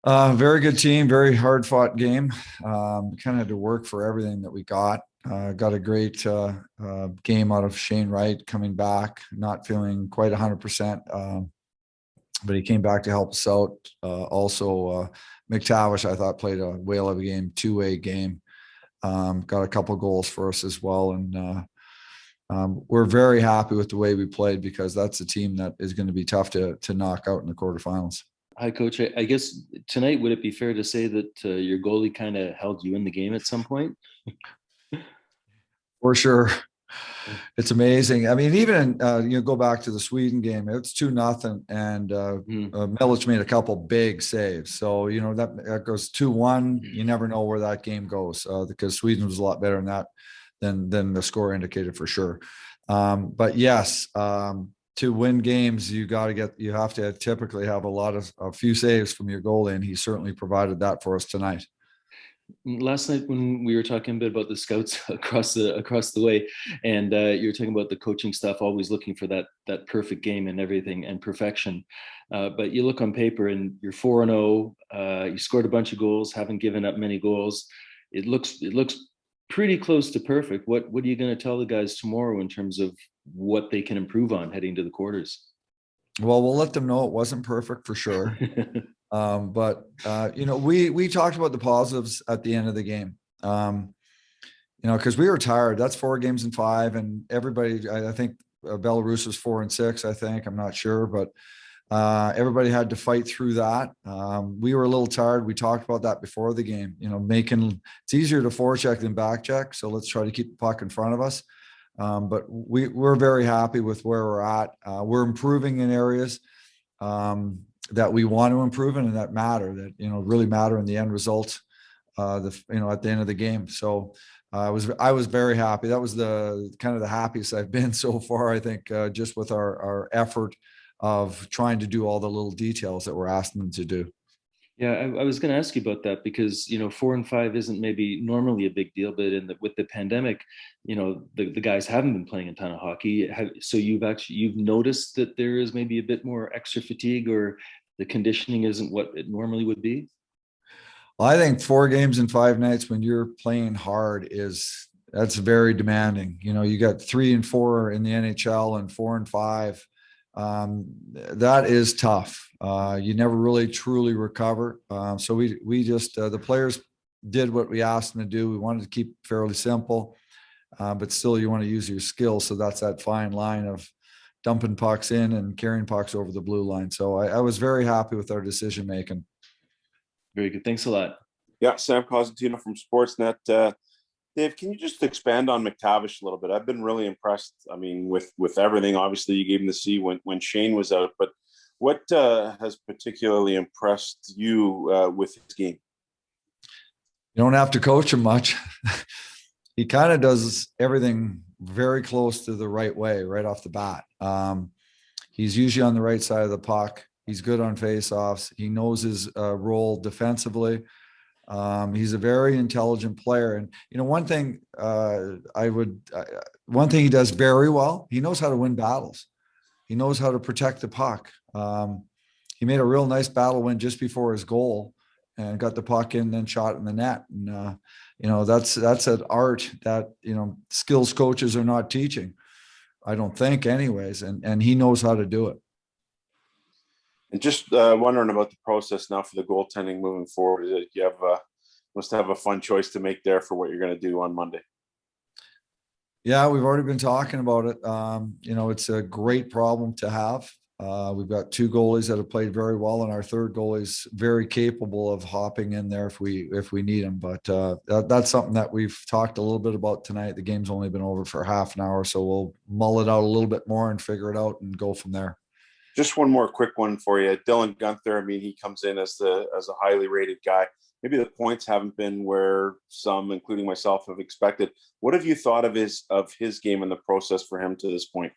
Very good team, very hard fought game. Kind of had to work for everything that we got. Got a great game out of Shane Wright coming back, not feeling quite 100%, but he came back to help us out. Also, McTavish, I thought, played a whale of a game, two-way game. Got a couple goals for us as well. And we're very happy with the way we played because that's a team that is going to be tough to knock out in the quarterfinals. Hi, Coach. I guess tonight, would it be fair to say that your goalie kind of held you in the game at some point? For sure. It's amazing. I mean, even go back to the Sweden game, it's 2-0, and Milic made a couple big saves. So, that goes 2-1. You never know where that game goes because Sweden was a lot better than that than the score indicated for sure. But yes, to win games, you have to typically have a few saves from your goalie, and he certainly provided that for us tonight. Last night when we were talking a bit about the scouts across the way, and you were talking about the coaching staff always looking for that perfect game and everything and perfection, but you look on paper and you're 4-0. You scored a bunch of goals, haven't given up many goals. It looks pretty close to perfect. What are you going to tell the guys tomorrow in terms of what they can improve on heading to the quarters? Well, we'll let them know it wasn't perfect for sure. But we talked about the positives at the end of the game, because we were tired. That's 4 games in 5, and everybody, I think Belarus was 4 and 6, I think, I'm not sure, but everybody had to fight through that. We were a little tired. We talked about that before the game, it's easier to forecheck than backcheck. So let's try to keep the puck in front of us. But we're very happy with where we're at. We're improving in areas that we want to improve in and that matter, that really matter in the end result, at the end of the game. So I was very happy. That was the kind of the happiest I've been so far, I think, just with our effort of trying to do all the little details that we're asking them to do. Yeah, I was going to ask you about that because 4 and 5 isn't maybe normally a big deal, but with the pandemic, the guys haven't been playing a ton of hockey. So you've noticed that there is maybe a bit more extra fatigue, or the conditioning isn't what it normally would be? Well, I think 4 games in 5 nights when you're playing hard that's very demanding. You got 3 and 4 in the NHL and 4 and 5. That is tough. You never really truly recover. So we just the players did what we asked them to do. We wanted to keep it fairly simple, but still you want to use your skills. So that's that fine line of dumping pucks in and carrying pucks over the blue line. So I was very happy with our decision making. Very good. Thanks a lot. Yeah, Sam Cosentino from Sportsnet. Dave, can you just expand on McTavish a little bit? I've been really impressed. I mean, with everything. Obviously, you gave him the C when Shane was out, but what has particularly impressed you with his game? You don't have to coach him much. He kind of does everything very close to the right way right off the bat. He's usually on the right side of the puck. He's good on faceoffs. He knows his role defensively. He's a very intelligent player. And, one thing one thing he does very well, he knows how to win battles. He knows how to protect the puck. He made a real nice battle win just before his goal and got the puck in, then shot in the net. And, that's an art that, skills coaches are not teaching, I don't think anyways. And he knows how to do it. And just wondering about the process now for the goaltending moving forward. You must have a fun choice to make there for what you're going to do on Monday. Yeah, we've already been talking about it. It's a great problem to have. We've got 2 goalies that have played very well, and our third goalie is very capable of hopping in there if we need him. But that's something that we've talked a little bit about tonight. The game's only been over for half an hour, so we'll mull it out a little bit more and figure it out and go from there. Just one more quick one for you. Dylan Guenther, I mean, he comes in as a highly rated guy. Maybe the points haven't been where some, including myself, have expected. What have you thought of his game and the process for him to this point?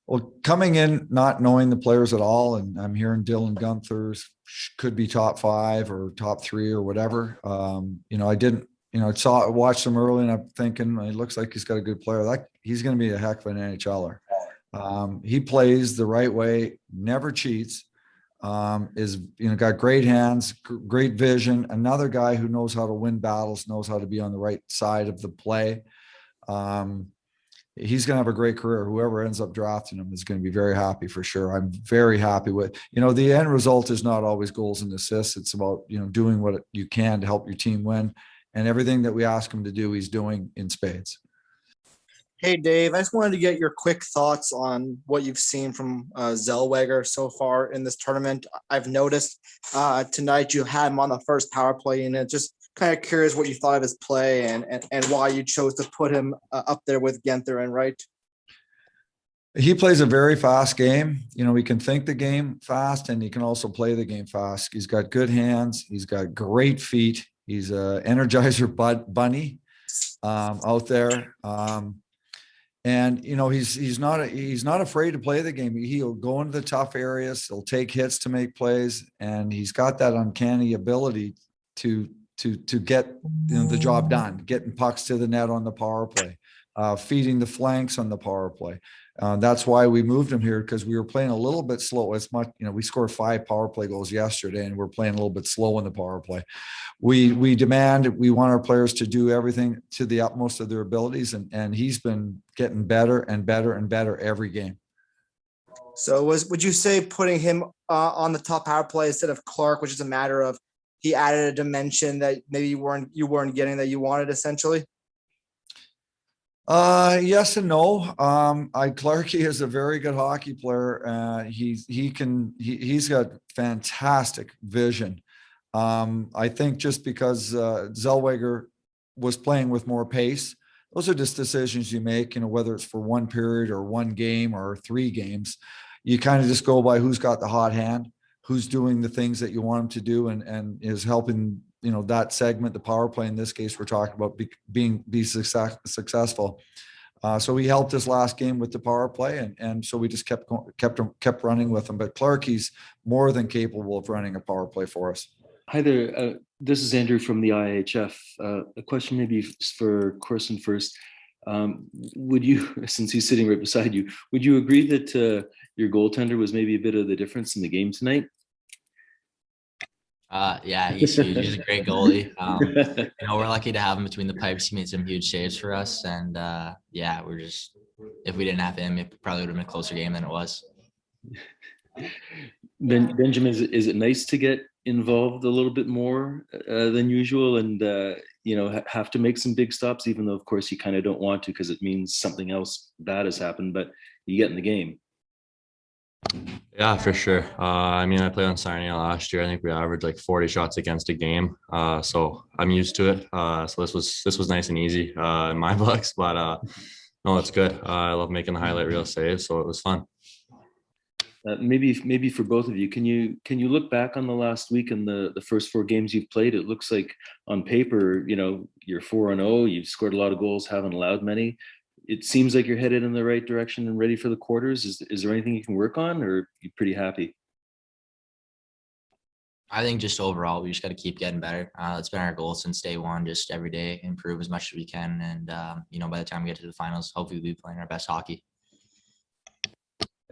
Well, coming in, not knowing the players at all, and I'm hearing Dylan Guenther's could be top 5 or top 3 or whatever. I didn't, watched him early, and I'm thinking, it looks like he's got a good player. He's going to be a heck of an NHLer. He plays the right way, never cheats. is, got great hands, great vision. Another guy who knows how to win battles, knows how to be on the right side of the play. He's going to have a great career. Whoever ends up drafting him is going to be very happy for sure. I'm very happy with, the end result is not always goals and assists. It's about, doing what you can to help your team win, and everything that we ask him to do, he's doing in spades. Hey, Dave, I just wanted to get your quick thoughts on what you've seen from Zellweger so far in this tournament. I've noticed tonight you had him on the first power play, and just kind of curious what you thought of his play and why you chose to put him up there with Genther and Wright. He plays a very fast game. He can think the game fast, and he can also play the game fast. He's got good hands. He's got great feet. He's a Energizer bunny out there. And he's not afraid to play the game. He'll go into the tough areas. He'll take hits to make plays, and he's got that uncanny ability to get the job done, getting pucks to the net on the power play, feeding the flanks on the power play. That's why we moved him here, because we were playing a little bit slow. It's much, we scored 5 power play goals yesterday, and we're playing a little bit slow in the power play. We want our players to do everything to the utmost of their abilities, and he's been getting better and better and better every game. So would you say putting him on the top power play instead of Clark, which is a matter of he added a dimension that maybe you weren't getting that you wanted, essentially? Yes and no. Clarkey is a very good hockey player. He's got fantastic vision. I think just because Zellweger was playing with more pace, those are just decisions you make, whether it's for one period or one game or 3 games, you kind of just go by who's got the hot hand, who's doing the things that you want him to do, and is helping, that segment, the power play in this case, we're talking about be successful. So he helped us last game with the power play, and so we just kept running with him. But Clarkey's more than capable of running a power play for us. Hi there. This is Andrew from the IIHF. A question maybe for Corson first. Would you, since he's sitting right beside you, would you agree that your goaltender was maybe a bit of the difference in the game tonight? Yeah, he's huge. He's a great goalie. We're lucky to have him between the pipes. He made some huge saves for us, and yeah, if we didn't have him, it probably would have been a closer game than it was. Benjamin, is it nice to get involved a little bit more than usual, and have to make some big stops, even though of course you kind of don't want to, because it means something else bad has happened, but you get in the game? Yeah, for sure. I played on Sarnia last year. I think we averaged like 40 shots against a game. So I'm used to it. So this was nice and easy in my books, but no, it's good. I love making the highlight reel saves, so it was fun. Maybe for both of you, can you look back on the last week and the first 4 games you've played? It looks like on paper, you're 4-0. You've scored a lot of goals, haven't allowed many. It seems like you're headed in the right direction and ready for the quarters. Is there anything you can work on, or are you pretty happy? I think just overall, we just got to keep getting better. It's been our goal since day one, just every day improve as much as we can. And, by the time we get to the finals, hopefully we'll be playing our best hockey.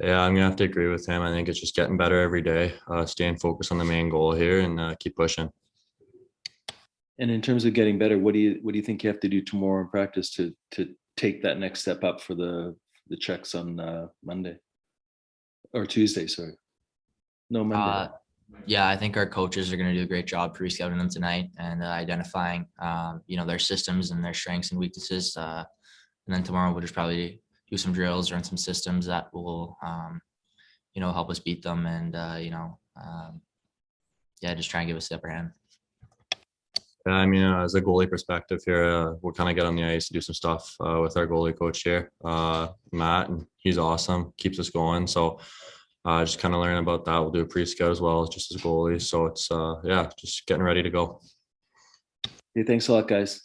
Yeah, I'm going to have to agree with him. I think it's just getting better every day, staying focused on the main goal here, and keep pushing. And in terms of getting better, what do you think you have to do tomorrow in practice to take that next step up for the checks on Monday or Tuesday? Sorry, no, Monday. Yeah, I think our coaches are going to do a great job pre-scouting them tonight and identifying, their systems and their strengths and weaknesses. And then tomorrow we'll just probably do some drills, run some systems that will, help us beat them, and just try and give us the upper hand. Yeah, as a goalie perspective here, we'll kind of get on the ice to do some stuff with our goalie coach here, Matt, and he's awesome, keeps us going. So just kind of learning about that. We'll do a pre-scout as well, just as goalies. So it's, just getting ready to go. Hey, thanks a lot, guys.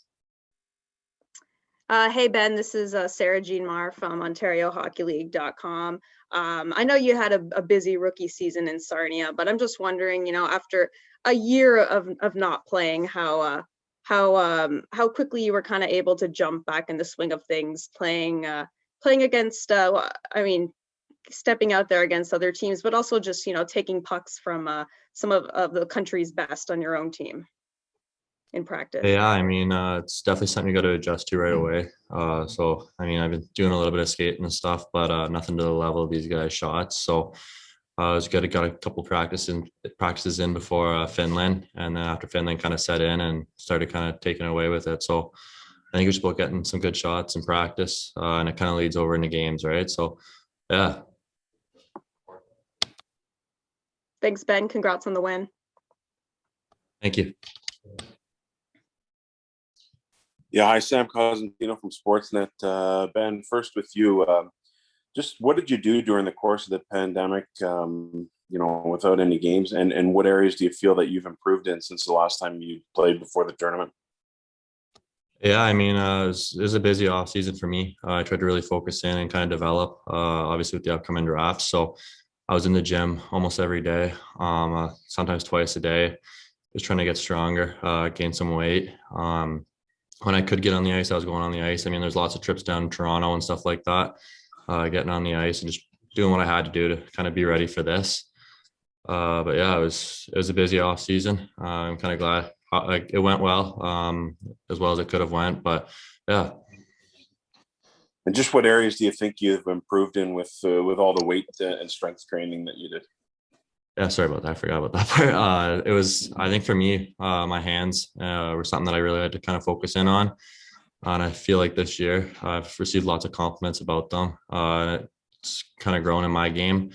Hey, Ben, this is Sarah Jean Marr from OntarioHockeyLeague.com. I know you had a busy rookie season in Sarnia, but I'm just wondering, after a year of not playing, how quickly you were kind of able to jump back in the swing of things, playing against, stepping out there against other teams, but also just, taking pucks from some of the country's best on your own team in practice? Yeah, I mean, it's definitely something you got to adjust to right away. So, I mean, I've been doing a little bit of skating and stuff, but nothing to the level of these guys' shots. So, I was good. Got a couple practices in before Finland, and then after Finland kind of set in and started kind of taking away with it. So, I think it's about getting some good shots in practice, and it kind of leads over into games, right? So, yeah. Thanks, Ben. Congrats on the win. Thank you. Yeah, hi, Sam Cosentino from Sportsnet. Ben, first with you. Just what did you do during the course of the pandemic, without any games? And what areas do you feel that you've improved in since the last time you played before the tournament? Yeah, I mean, it was a busy off season for me. I tried to really focus in and kind of develop, obviously with the upcoming draft. So I was in the gym almost every day, sometimes twice a day, just trying to get stronger, gain some weight. When I could get on the ice, I was going on the ice. I mean, there's lots of trips down to Toronto and stuff like that, getting on the ice and just doing what I had to do to kind of be ready for this. But yeah, it was a busy off season. I'm kind of glad it went as well as it could have went, but yeah. And just what areas do you think you've improved in with all the weight and strength training that you did? Yeah, sorry about that. I forgot about that part. It was, I think for me, my hands were something that I really had to kind of focus in on. And I feel like this year I've received lots of compliments about them. It's kind of grown in my game.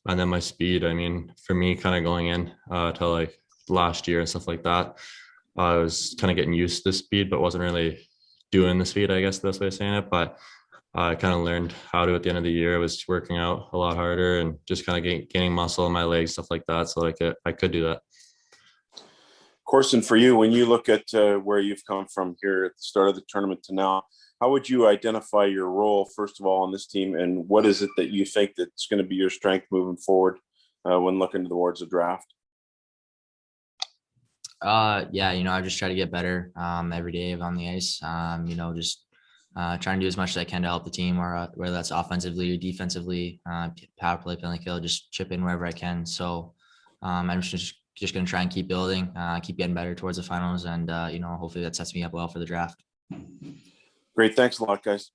And then my speed, I mean, for me, kind of going in to like last year and stuff like that, I was kind of getting used to the speed, but wasn't really doing the speed, I guess the best way of saying it. But I kind of learned how to at the end of the year. I was working out a lot harder and just kind of gaining muscle in my legs, stuff like that. So like I could do that. Corson, for you, when you look at where you've come from here at the start of the tournament to now, how would you identify your role, first of all, on this team? And what is it that you think that's going to be your strength moving forward when looking towards the draft? Yeah, I just try to get better every day on the ice. Just trying to do as much as I can to help the team, or whether that's offensively or defensively, power play, penalty kill, just chip in wherever I can. So I'm just going to try and keep building, keep getting better towards the finals, and hopefully that sets me up well for the draft. Great. Thanks a lot, guys.